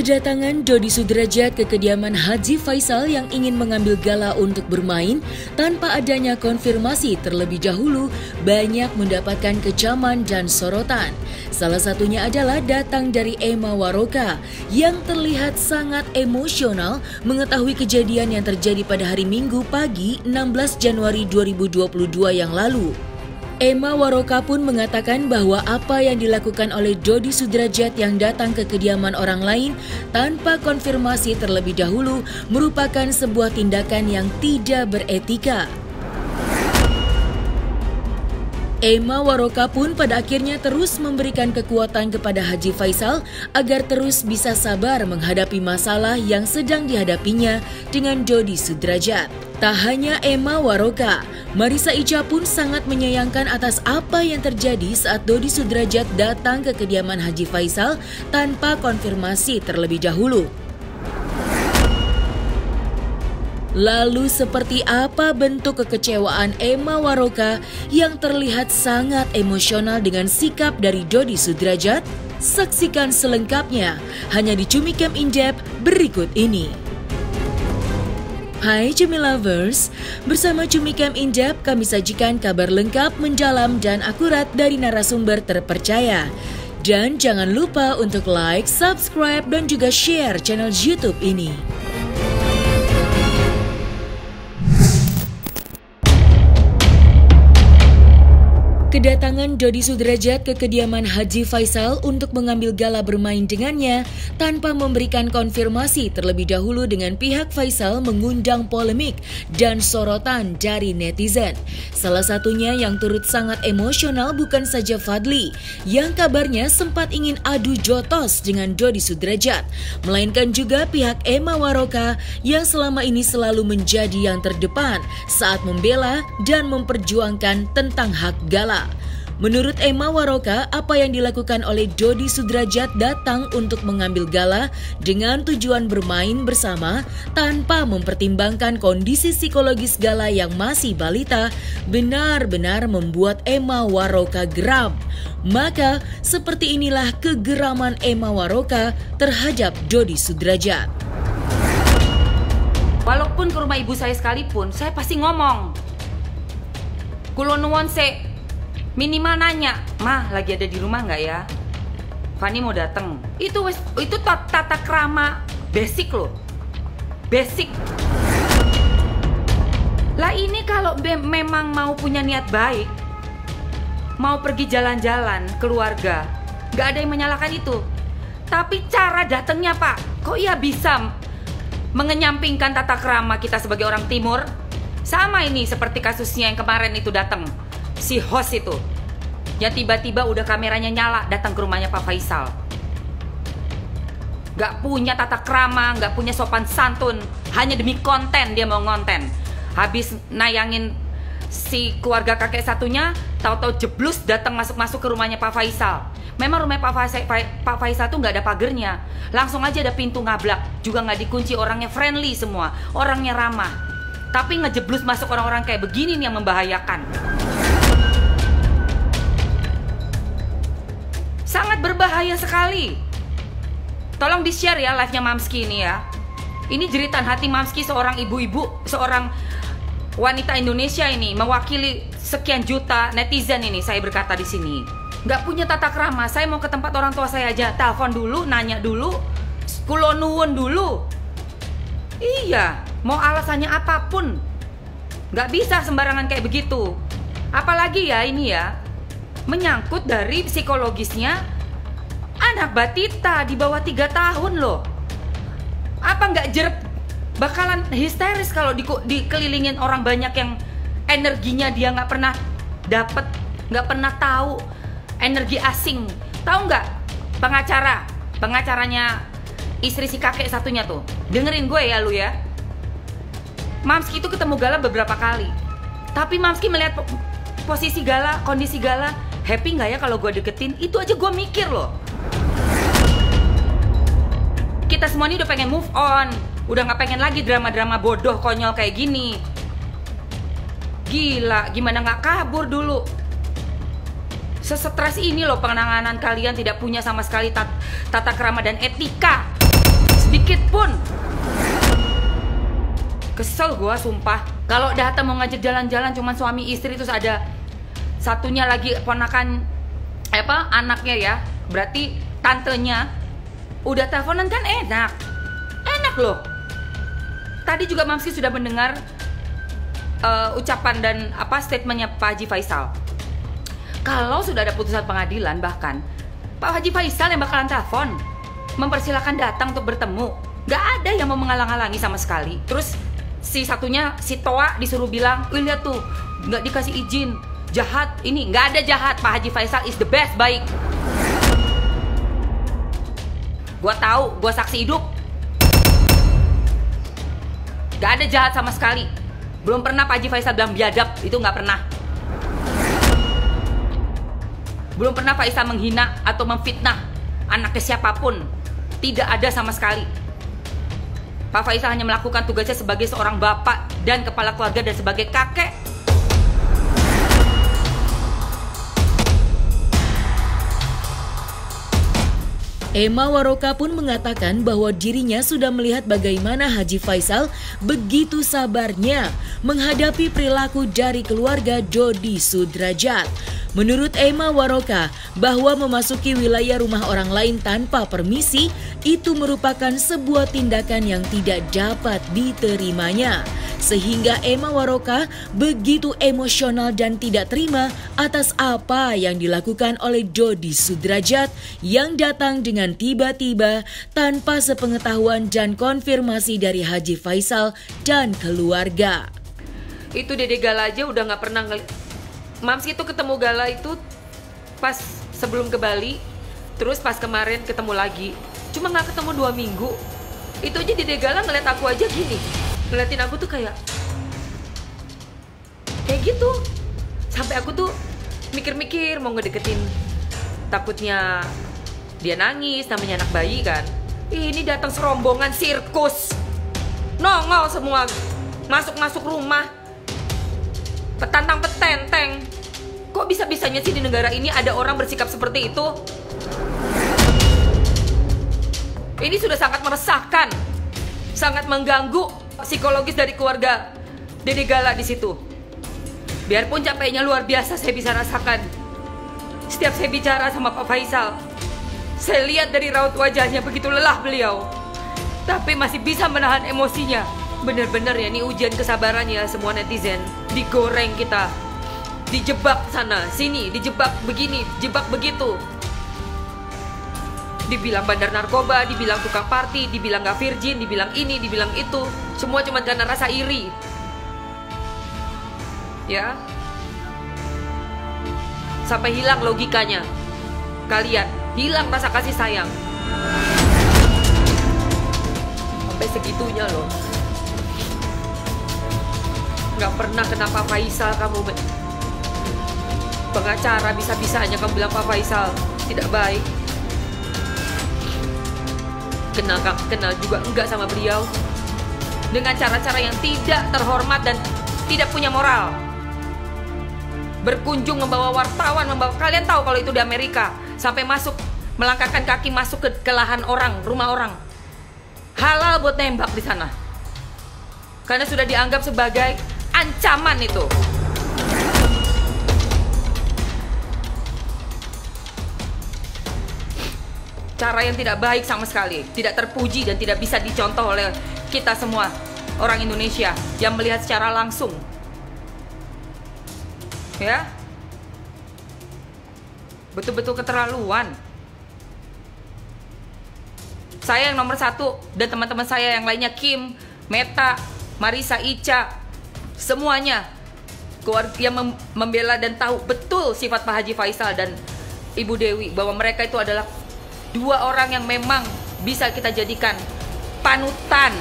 Kedatangan Dodi Sudrajat ke kediaman Haji Faisal yang ingin mengambil gala untuk bermain tanpa adanya konfirmasi terlebih dahulu banyak mendapatkan kecaman dan sorotan. Salah satunya adalah datang dari Emma Waroka yang terlihat sangat emosional mengetahui kejadian yang terjadi pada hari Minggu pagi 16 Januari 2022 yang lalu. Emma Waroka pun mengatakan bahwa apa yang dilakukan oleh Dodi Sudrajat yang datang ke kediaman orang lain tanpa konfirmasi terlebih dahulu merupakan sebuah tindakan yang tidak beretika. Emma Waroka pun pada akhirnya terus memberikan kekuatan kepada Haji Faisal agar terus bisa sabar menghadapi masalah yang sedang dihadapinya dengan Dodi Sudrajat. Tak hanya Emma Waroka, Marissa Icha pun sangat menyayangkan atas apa yang terjadi saat Dodi Sudrajat datang ke kediaman Haji Faisal tanpa konfirmasi terlebih dahulu. Lalu seperti apa bentuk kekecewaan Emma Waroka yang terlihat sangat emosional dengan sikap dari Dodi Sudrajat? Saksikan selengkapnya hanya di Cumi Camp In Depth berikut ini. Hai Cumi Lovers, bersama Cumi Camp In Depth kami sajikan kabar lengkap, mendalam dan akurat dari narasumber terpercaya. Dan jangan lupa untuk like, subscribe dan juga share channel YouTube ini. Kedatangan Dodi Sudrajat ke kediaman Haji Faisal untuk mengambil gala bermain dengannya tanpa memberikan konfirmasi terlebih dahulu dengan pihak Faisal mengundang polemik dan sorotan dari netizen. Salah satunya yang turut sangat emosional bukan saja Fadli, yang kabarnya sempat ingin adu jotos dengan Dodi Sudrajat, melainkan juga pihak Emma Waroka yang selama ini selalu menjadi yang terdepan saat membela dan memperjuangkan tentang hak gala. Menurut Emma Waroka, apa yang dilakukan oleh Dodi Sudrajat datang untuk mengambil gala dengan tujuan bermain bersama tanpa mempertimbangkan kondisi psikologis gala yang masih balita benar-benar membuat Emma Waroka geram. Maka seperti inilah kegeraman Emma Waroka terhadap Dodi Sudrajat. Walaupun ke rumah ibu saya sekalipun, saya pasti ngomong. Kulo nuwun se, minimal nanya, "Mah, lagi ada di rumah nggak ya? Fani mau dateng." Itu tata krama basic loh. Basic. Lah ini kalau memang mau punya niat baik, mau pergi jalan-jalan keluarga, nggak ada yang menyalahkan itu. Tapi cara datangnya Pak, kok ya bisa mengenyampingkan tata krama kita sebagai orang timur? Sama ini seperti kasusnya yang kemarin itu datang. Si host itu, yang tiba-tiba udah kameranya nyala datang ke rumahnya Pak Faisal. Gak punya tata krama, gak punya sopan santun, hanya demi konten dia mau ngonten. Habis nayangin si keluarga kakek satunya, tahu-tahu jeblus datang masuk-masuk ke rumahnya Pak Faisal. Memang rumah Pak Faisal tuh gak ada pagernya, langsung aja ada pintu ngablak, juga gak dikunci, orangnya friendly semua, orangnya ramah. Tapi ngejeblus masuk orang-orang kayak begini nih yang membahayakan. Sangat berbahaya sekali. Tolong di-share ya live-nya Mamski ini ya. Ini jeritan hati Mamski, seorang ibu-ibu, seorang wanita Indonesia ini, mewakili sekian juta netizen ini, saya berkata di sini. Nggak punya tata krama, saya mau ke tempat orang tua saya aja, telepon dulu, nanya dulu, kulo nuwun dulu. Iya, mau alasannya apapun. Nggak bisa sembarangan kayak begitu. Apalagi ya ini ya, menyangkut dari psikologisnya anak batita di bawah 3 tahun loh. Apa nggak jerep bakalan histeris kalau dikelilingin orang banyak yang energinya dia nggak pernah dapet, nggak pernah tahu energi asing. Tahu nggak pengacaranya istri si kakek satunya tuh, dengerin gue ya lu ya. Mamski itu ketemu Gala beberapa kali, tapi Mamski melihat posisi Gala, kondisi Gala, happy nggak ya kalau gue deketin? Itu aja gue mikir loh. Kita semua ini udah pengen move on, udah nggak pengen lagi drama-drama bodoh konyol kayak gini. Gila, gimana nggak kabur dulu? Sesetres ini loh penanganan kalian, tidak punya sama sekali tata krama dan etika. sedikit pun. Kesel gua sumpah. Kalau datang mau ngajak jalan-jalan cuman suami istri, terus ada satunya lagi ponakan anaknya ya, berarti tantenya udah teleponan kan enak loh. Tadi juga Mamski sudah mendengar ucapan dan statementnya Pak Haji Faisal. Kalau sudah ada putusan pengadilan, bahkan Pak Haji Faisal yang bakalan telepon mempersilahkan datang untuk bertemu. Gak ada yang mau menghalang-halangi sama sekali. Terus si satunya, si Toa, disuruh bilang, wih lihat tuh, gak dikasih izin, jahat. Ini gak ada jahat, Pak Haji Faisal is the best, baik. Gua tahu, gua saksi hidup. Gak ada jahat sama sekali. Belum pernah Pak Haji Faisal bilang biadab, itu gak pernah. Belum pernah Pak Faisal menghina atau memfitnah anaknya siapapun. Tidak ada sama sekali. Pak Faisal hanya melakukan tugasnya sebagai seorang bapak dan kepala keluarga dan sebagai kakek. Emma Waroka pun mengatakan bahwa dirinya sudah melihat bagaimana Haji Faisal begitu sabarnya menghadapi perilaku dari keluarga Dodi Sudrajat. Menurut Emma Waroka, bahwa memasuki wilayah rumah orang lain tanpa permisi itu merupakan sebuah tindakan yang tidak dapat diterimanya. Sehingga Emma Waroka begitu emosional dan tidak terima atas apa yang dilakukan oleh Dodi Sudrajat yang datang dengan tiba-tiba tanpa sepengetahuan dan konfirmasi dari Haji Faisal dan keluarga. Itu Dede Gala aja udah gak pernah Mamski itu ketemu Gala itu pas sebelum ke Bali, terus pas kemarin ketemu lagi. Cuma gak ketemu 2 minggu. Itu aja Dede Gala ngeliat aku aja gini, ngeliatin aku tuh kayak gitu. Sampai aku tuh mikir-mikir mau ngedeketin, takutnya dia nangis, namanya anak bayi kan. Ini datang serombongan sirkus, nongol semua, masuk rumah, petantang petenteng. Kok bisa-bisanya sih di negara ini ada orang bersikap seperti itu? Ini sudah sangat meresahkan, sangat mengganggu psikologis dari keluarga Dede Gala di situ. Biarpun capeknya luar biasa, saya bisa rasakan. Setiap saya bicara sama Pak Faisal, saya lihat dari raut wajahnya begitu lelah beliau, tapi masih bisa menahan emosinya. Bener-bener ya, ini ujian kesabaran ya semua netizen. Digoreng kita, dijebak sana sini, dijebak begini, jebak begitu. Dibilang bandar narkoba, dibilang tukang party, dibilang gak virgin, dibilang ini, dibilang itu. Semua cuma karena rasa iri. Ya, sampai hilang logikanya. Kalian hilang rasa kasih sayang. Sampai segitunya loh. Gak pernah kenapa Faisal kamu pengacara, bisa-bisanya kamu bilang Pak Faisal tidak baik. Kenal juga enggak sama beliau, dengan cara-cara yang tidak terhormat dan tidak punya moral. Berkunjung membawa wartawan, kalian tahu kalau itu di Amerika, sampai masuk, melangkahkan kaki masuk ke lahan orang, rumah orang. Halal buat nembak di sana. Karena sudah dianggap sebagai ancaman itu. Cara yang tidak baik sama sekali, tidak terpuji dan tidak bisa dicontoh oleh kita semua orang Indonesia yang melihat secara langsung. Ya, betul-betul keterlaluan. Saya yang nomor 1 dan teman-teman saya yang lainnya, Kim, Meta, Marisa, Ica, semuanya keluarga yang membela dan tahu betul sifat Pak Haji Faisal dan Ibu Dewi, bahwa mereka itu adalah 2 orang yang memang bisa kita jadikan panutan.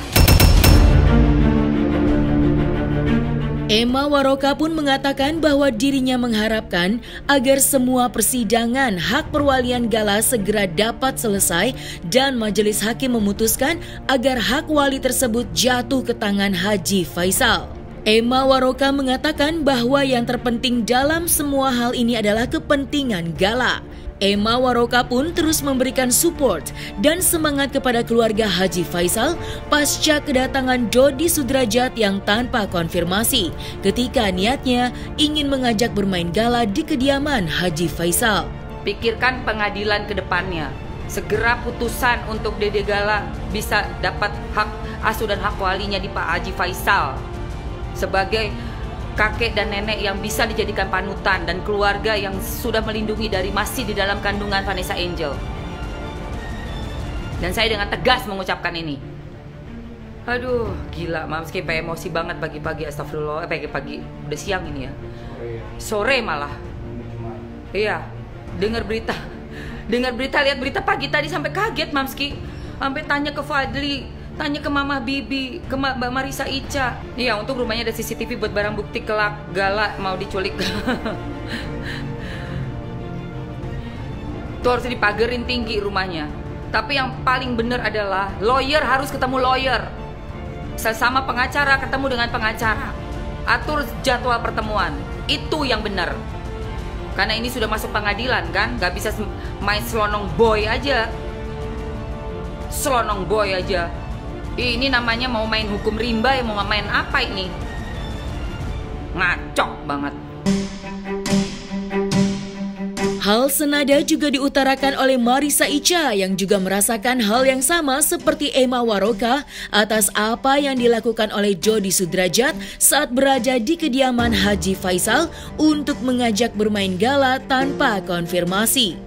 Emma Waroka pun mengatakan bahwa dirinya mengharapkan agar semua persidangan hak perwalian Gala segera dapat selesai dan majelis hakim memutuskan agar hak wali tersebut jatuh ke tangan Haji Faisal. Emma Waroka mengatakan bahwa yang terpenting dalam semua hal ini adalah kepentingan Gala. Emma Waroka pun terus memberikan support dan semangat kepada keluarga Haji Faisal pasca kedatangan Dodi Sudrajat yang tanpa konfirmasi ketika niatnya ingin mengajak bermain gala di kediaman Haji Faisal. Pikirkan pengadilan ke depannya. Segera putusan untuk Dede Gala bisa dapat hak asuh dan hak walinya di Pak Haji Faisal sebagai kakek dan nenek yang bisa dijadikan panutan dan keluarga yang sudah melindungi dari masih di dalam kandungan Vanessa Angel. Dan saya dengan tegas mengucapkan ini. Aduh, gila, Mams kayak emosi banget pagi-pagi, astagfirullah. Pagi-pagi, udah siang ini ya. Sore malah. Iya, dengar berita, lihat berita pagi tadi sampai kaget, Mamski. Sampai tanya ke Fadli, tanya ke Mama Bibi, ke Mbak Marisa Ica. Iya, untuk rumahnya ada CCTV buat barang bukti kelak Gala mau diculik. Tuh harus dipagerin tinggi rumahnya. Tapi yang paling benar adalah lawyer harus ketemu lawyer. Sesama pengacara ketemu dengan pengacara. Atur jadwal pertemuan. Itu yang benar. Karena ini sudah masuk pengadilan kan, gak bisa main selonong boy aja. Selonong boy aja. Ini namanya mau main hukum rimba ya, mau main apa ini? Ngacok banget. Hal senada juga diutarakan oleh Marisa Ica yang juga merasakan hal yang sama seperti Emma Waroka atas apa yang dilakukan oleh Dodi Sudrajat saat berada di kediaman Haji Faisal untuk mengajak bermain gala tanpa konfirmasi.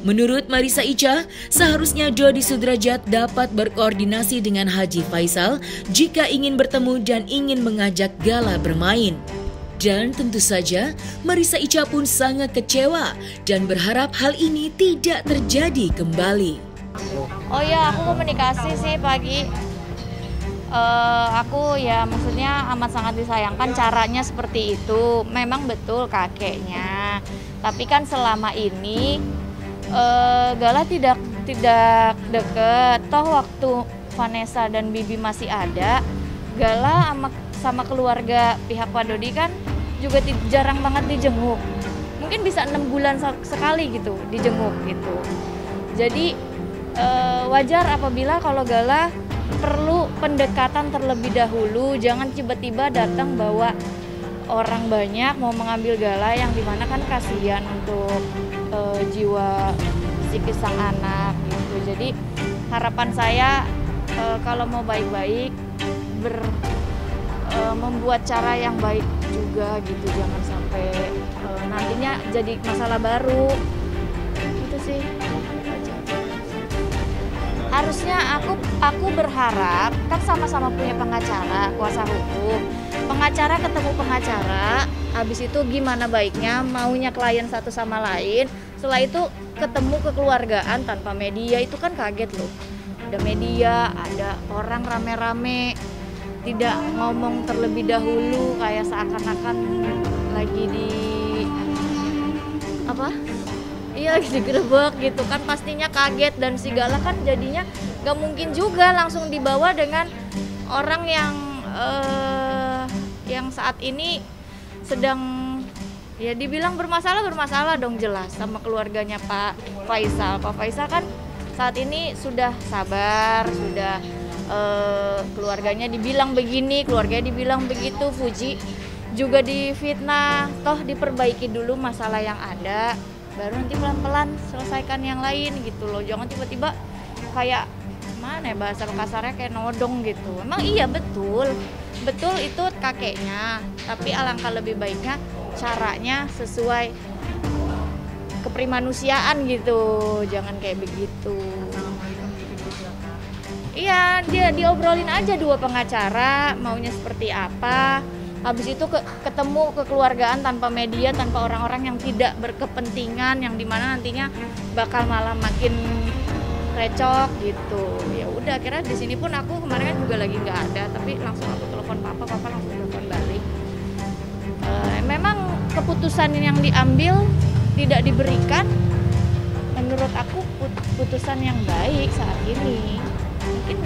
Menurut Marisa Ica, seharusnya Dodi Sudrajat dapat berkoordinasi dengan Haji Faisal jika ingin bertemu dan ingin mengajak gala bermain. Dan tentu saja, Marisa Ica pun sangat kecewa dan berharap hal ini tidak terjadi kembali. Oh ya, aku komunikasi sih pagi. Aku ya maksudnya amat sangat disayangkan caranya seperti itu. Memang betul kakeknya. Tapi kan selama ini Gala tidak deket. Toh waktu Vanessa dan Bibi masih ada, Gala sama keluarga pihak Pak Dodi kan juga jarang banget dijenguk. Mungkin bisa 6 bulan sekali gitu dijenguk gitu. Jadi wajar apabila kalau Gala perlu pendekatan terlebih dahulu. Jangan tiba-tiba datang bawa orang banyak mau mengambil Gala yang dimana kan kasihan untuk jiwa psikis sang anak gitu. Jadi harapan saya kalau mau baik-baik membuat cara yang baik juga gitu, jangan sampai nantinya jadi masalah baru. Itu sih. Harusnya aku berharap kan sama-sama punya pengacara, kuasa hukum. Pengacara ketemu pengacara, habis itu gimana baiknya maunya klien satu sama lain. Setelah itu ketemu kekeluargaan tanpa media, itu kan kaget loh. Ada media, ada orang rame-rame, tidak ngomong terlebih dahulu kayak seakan-akan lagi di Iya lagi digerebek gitu kan, pastinya kaget. Dan si Gala kan jadinya gak mungkin juga langsung dibawa dengan orang yang saat ini sedang ya dibilang bermasalah dong jelas sama keluarganya Pak Faisal. Pak Faisal kan saat ini sudah sabar, sudah keluarganya dibilang begini, keluarganya dibilang begitu, Fuji juga difitnah. Toh diperbaiki dulu masalah yang ada, baru nanti pelan-pelan selesaikan yang lain gitu loh. Jangan tiba-tiba kayak mana ya bahasa kasarnya, kayak nodong gitu. Emang iya betul itu kakeknya, tapi alangkah lebih baiknya caranya sesuai keprimanusiaan gitu, jangan kayak begitu. Iya, dia diobrolin aja dua pengacara maunya seperti apa. Habis itu ketemu kekeluargaan tanpa media, tanpa orang-orang yang tidak berkepentingan, yang dimana nantinya bakal malah makin recok gitu. Ya udah, akhirnya di sini pun aku kemarin kan juga lagi nggak ada, tapi langsung aku telepon papa langsung telepon balik. Memang keputusan yang diambil tidak diberikan, menurut aku putusan yang baik saat ini. Mungkin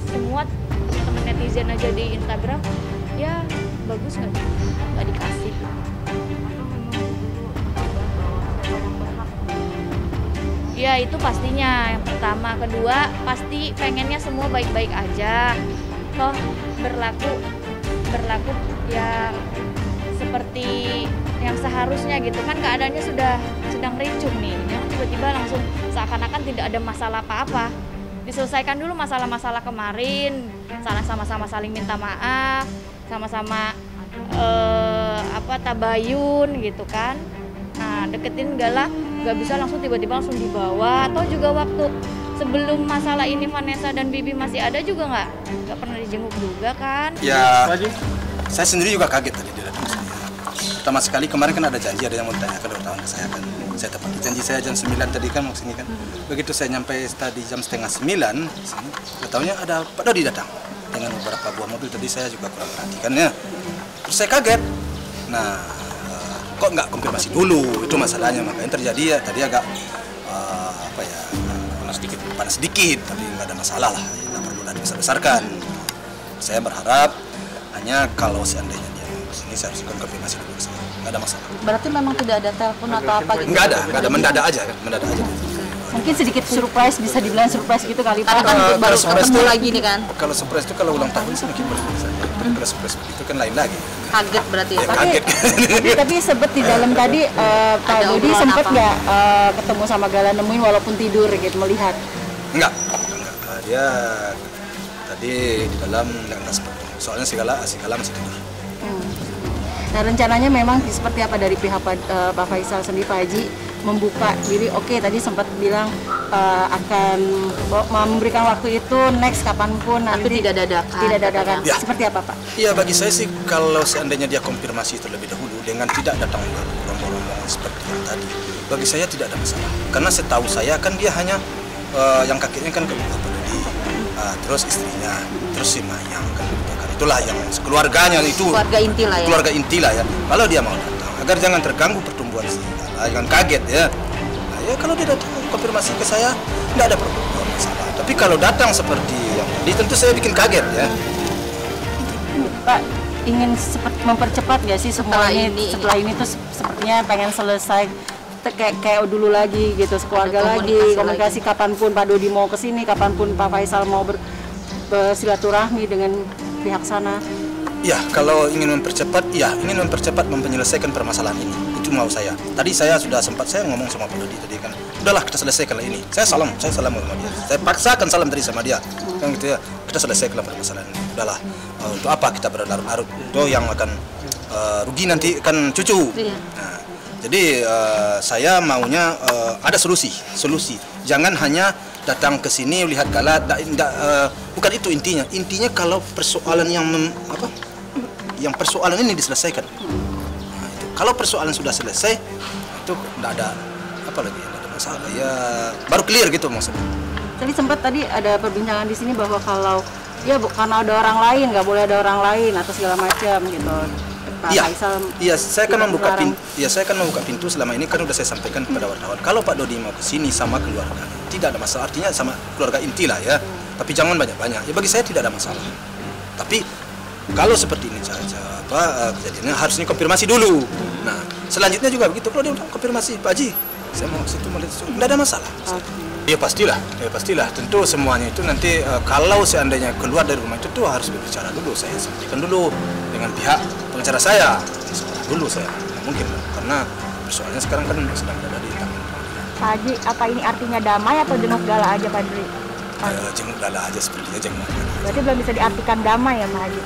semua teman netizen aja di Instagram, ya bagus nggak dikasih. Ya itu pastinya yang pertama. Kedua pasti pengennya semua baik-baik aja. Toh berlaku ya seperti yang seharusnya gitu kan, keadaannya sudah sedang ricuh nih. Jangan tiba-tiba langsung seakan-akan tidak ada masalah apa-apa. Diselesaikan dulu masalah-masalah kemarin, sama-sama saling minta maaf, sama-sama tabayun gitu kan. Nah, deketin Gala nggak bisa langsung tiba-tiba langsung dibawa. Atau juga waktu sebelum masalah ini Vanessa dan Bibi masih ada juga nggak pernah dijenguk juga kan? Ya, saya sendiri juga kaget tadi dia datang sini. Pertama sekali kemarin kan ada janji, ada yang mau ditanyakan wartawan ke saya kan. Saya tepati janji saya jam 9 tadi kan mau sini kan. Begitu saya nyampe tadi jam setengah 9 di sini, tahunya ada Pak Dodi datang dengan beberapa buah mobil. Tadi saya juga kurang perhatikan ya. Terus saya kaget. Nah, kok nggak konfirmasi dulu, itu masalahnya. Makanya terjadi ya tadi agak panas sedikit, tapi nggak ada masalah lah, nggak perlu dibesar-besarkan. Saya berharap hanya kalau seandainya dia mau kesini saya harus konfirmasi dulu ke saya, nggak ada masalah. Berarti memang tidak ada telepon atau apa gitu? Nggak ada, mendadak aja. Mungkin sedikit surprise, bisa dibilang surprise gitu kali Pak, kan baru surprise ketemu itu, lagi nih kan? Kalau surprise itu kalau ulang tahun sih mungkin bisa. Kalau surprise itu kan lain lagi. Kaget berarti ya? Kaget. Tapi sebet di dalam tadi Pak Dodi sempat nggak ketemu sama Gala, nemuin walaupun tidur gitu, melihat? Enggak. Dia tadi di dalam nggak sempat. Soalnya si Gala masih tidur. Nah, rencananya memang seperti apa dari pihak Pak Faisal sendiri, Pak Haji, membuka diri? Oke, tadi sempat bilang akan memberikan waktu itu next kapanpun nanti. Tapi tidak dadakan. Ya. Seperti apa, Pak? Iya, bagi saya sih kalau seandainya dia konfirmasi terlebih dahulu dengan tidak datang rombongan seperti yang tadi, bagi saya tidak ada masalah. Karena setahu saya kan dia hanya yang kakeknya kan Pak Dodi, terus istrinya, terus si Mayang kan. Itulah yang keluarganya itu. Keluarga inti lah ya. Keluarga inti lah ya. Kalau dia mau datang, agar jangan terganggu pertumbuhan si Gala, jangan kaget ya. Nah, ya kalau dia datang konfirmasi ke saya, tidak ada masalah. Tapi kalau datang seperti yang tadi, tentu saya bikin kaget ya. Pak, ingin mempercepat nggak sih semuanya setelah ini tuh sepertinya pengen selesai kayak dulu lagi gitu, sekeluarga lagi, komunikasi kapanpun Pak Dodi mau kesini, kapanpun Pak Faisal mau bersilaturahmi dengan pihak sana. Ya, kalau ingin mempercepat menyelesaikan permasalahan ini. Itu mau saya. Tadi saya sudah sempat ngomong sama Pak Dodi tadi kan. Udahlah kita selesaikan ini. Saya salam sama dia. Saya paksakan salam tadi sama dia. Kan gitu ya. Kita selesaikan permasalahan ini. Udahlah. Untuk apa kita berlarut-larut? Itu yang akan rugi nanti kan cucu. Nah, jadi saya maunya ada solusi. Jangan hanya datang ke sini lihat Gala, bukan itu intinya. Intinya kalau persoalan yang persoalan ini diselesaikan. Nah, itu. Kalau persoalan sudah selesai, itu tidak ada apa lagi, tidak ada masalah. Ya baru clear gitu maksudnya. Tadi sempat ada perbincangan di sini bahwa kalau ya karena ada orang lain, nggak boleh ada orang lain atau segala macam gitu. Iya, saya kan membuka pintu selama ini kan udah saya sampaikan kepada wartawan. Kalau Pak Dodi mau ke sini sama keluarga, tidak ada masalah. Artinya sama keluarga inti lah ya. Tapi jangan banyak-banyak. Ya bagi saya tidak ada masalah. Tapi kalau seperti ini saja kejadiannya harusnya konfirmasi dulu. Nah, selanjutnya juga begitu. Kalau dia udah konfirmasi, Pak Haji, saya mau ke situ, tidak ada masalah. Ya pastilah. Tentu semuanya itu nanti kalau seandainya keluar dari rumah itu tuh harus berbicara dulu. Saya sampaikan dulu dengan pihak pengacara saya. Dulu saya mungkin karena persoalannya sekarang kan sedang ada di tangan pengadilan. Pak Haji, apa ini artinya damai atau jenguk Gala aja, Pak Dri? Jenguk Gala aja sepertinya jenguk Gala. Berarti belum bisa diartikan damai ya, Pak Haji?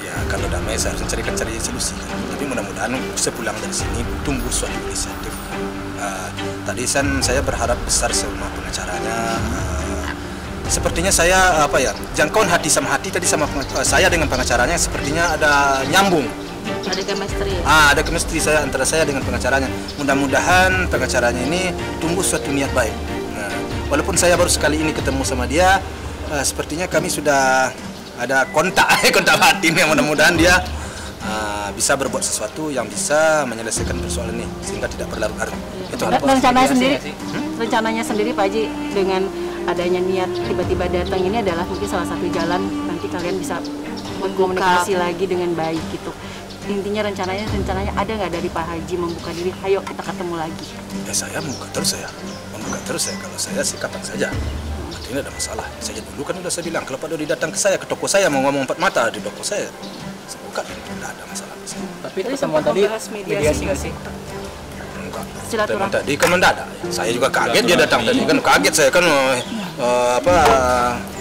Ya kalau damai saya harus cari solusi. Tapi mudah-mudahan sepulang dari sini tumbuh suatu inisiatif. Tadi saya berharap besar sama pengacaranya. Sepertinya saya jangkauan hati sama hati tadi sama saya dengan pengacaranya sepertinya ada nyambung. Ada chemistry. Ada chemistry antara saya dengan pengacaranya. Mudah-mudahan pengacaranya ini tumbuh suatu niat baik. Nah, walaupun saya baru sekali ini ketemu sama dia, sepertinya kami sudah ada kontak batin yang mudah-mudahan dia bisa berbuat sesuatu yang bisa menyelesaikan persoalan ini sehingga tidak berlarut-larut. Itu rencananya sendiri Pak Haji, dengan adanya niat tiba-tiba datang ini adalah mungkin salah satu jalan nanti kalian bisa berkomunikasi lagi dengan baik gitu. intinya rencananya ada nggak dari Pak Haji membuka diri, ayo kita ketemu lagi? Ya saya membuka terus saya. Kalau saya sih kapan saja. Ini ada masalah. Saya dulu kan udah saya bilang, kalau Pak Dodi datang ke saya, ke toko saya mau ngomong 4 mata di toko saya buka, tidak ada masalah. Tapi pertemuan tadi mediasi nggak sih? Enggak. Silaturahmi tadi kan mendadak. Saya juga kaget dia datang tadi kan, kaget saya kan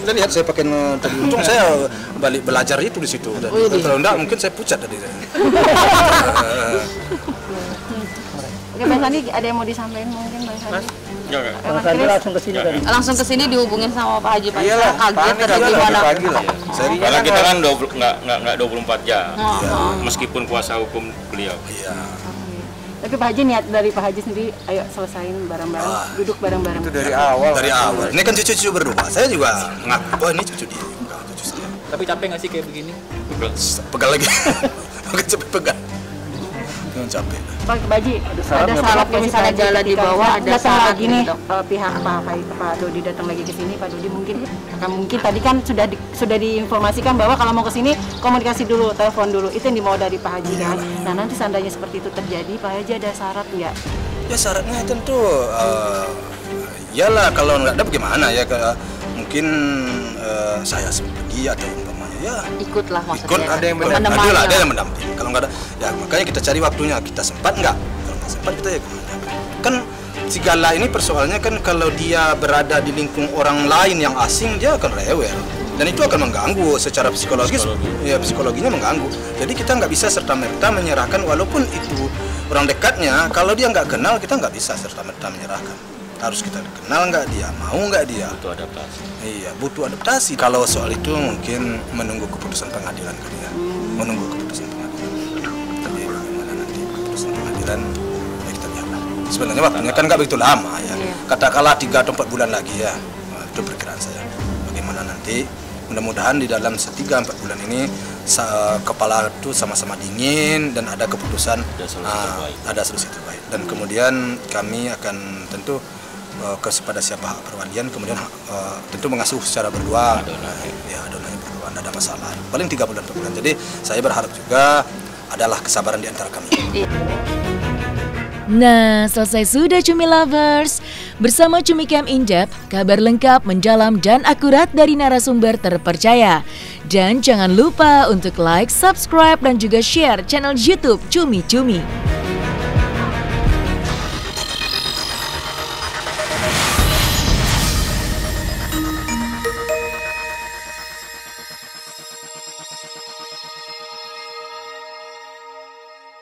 kita lihat saya pakai tadi, untung saya balik belajar itu di situ. Kalau enggak mungkin saya pucat tadi. Oke, Bang Sandi, ada yang mau disampaikan mungkin Bang Sandi? Langsung ke sini dihubungin sama Pak Haji Faisal. Iyalah, Kaget atau gimana? Karena kita kan nggak 24 jam, meskipun kuasa hukum beliau. Iya. Tapi Pak Haji, niat dari Pak Haji sendiri, ayo selesain bareng-bareng, duduk bareng-bareng. Itu dari awal. Dari awal. Ini kan cucu-cucu berdua. Saya juga ngaku, ini cucu dia, bukan cucu saya. Tapi capek nggak sih kayak begini? Pegal lagi. Bukan capek pegal. Capek. Pak Haji, ada syarat misalnya jalan di bawah, ada syarat lagi nih pihak Pak Dodi datang lagi ke sini. Pak Dodi mungkin tadi kan sudah diinformasikan bahwa kalau mau ke sini komunikasi dulu, telepon dulu. Itu yang dimau dari Pak Haji kan. Nah, nanti seandainya seperti itu terjadi, Pak Haji ada syarat nggak? Ya syaratnya tentu iyalah, kalau nggak ada bagaimana ya, mungkin saya pergi atau ya Ikutlah maksudnya. Ikut, ada yang mendampingi. Kalau nggak ada, ya makanya kita cari waktunya. Kita sempat nggak? Kalau nggak sempat kita ya kemana? Kan segala ini persoalannya kan kalau dia berada di lingkung orang lain yang asing, dia akan rewel. Dan itu akan mengganggu secara psikologis, ya psikologinya mengganggu. Jadi kita nggak bisa serta-merta menyerahkan, walaupun itu orang dekatnya. Kalau dia nggak kenal, kita nggak bisa serta-merta menyerahkan. Harus kita kenal nggak dia, mau nggak dia. Butuh adaptasi. Iya, butuh adaptasi. Kalau soal itu mungkin menunggu keputusan pengadilan kali ya. Menunggu keputusan pengadilan. Jadi bagaimana nanti keputusan pengadilan, ya kita lihatlah. Sebenarnya waktunya kan nggak begitu lama ya. Katakanlah 3 atau 4 bulan lagi ya. Itu perkiraan saya. Bagaimana nanti? Mudah-mudahan di dalam 3-4 bulan ini kepala itu sama-sama dingin dan ada keputusan, ada solusi terbaik. Dan kemudian kami akan tentu kepada siapa perwalian, kemudian tentu mengasuh secara berdua, adonannya berdua, tidak ada masalah. Paling 3 bulan 4 bulan. Jadi saya berharap juga adalah kesabaran di antara kami. Nah, selesai sudah Cumi Lovers. Bersama Cumi Camp In-Depth, kabar lengkap, mendalam, dan akurat dari narasumber terpercaya. Dan jangan lupa untuk like, subscribe, dan juga share channel YouTube Cumi Cumi.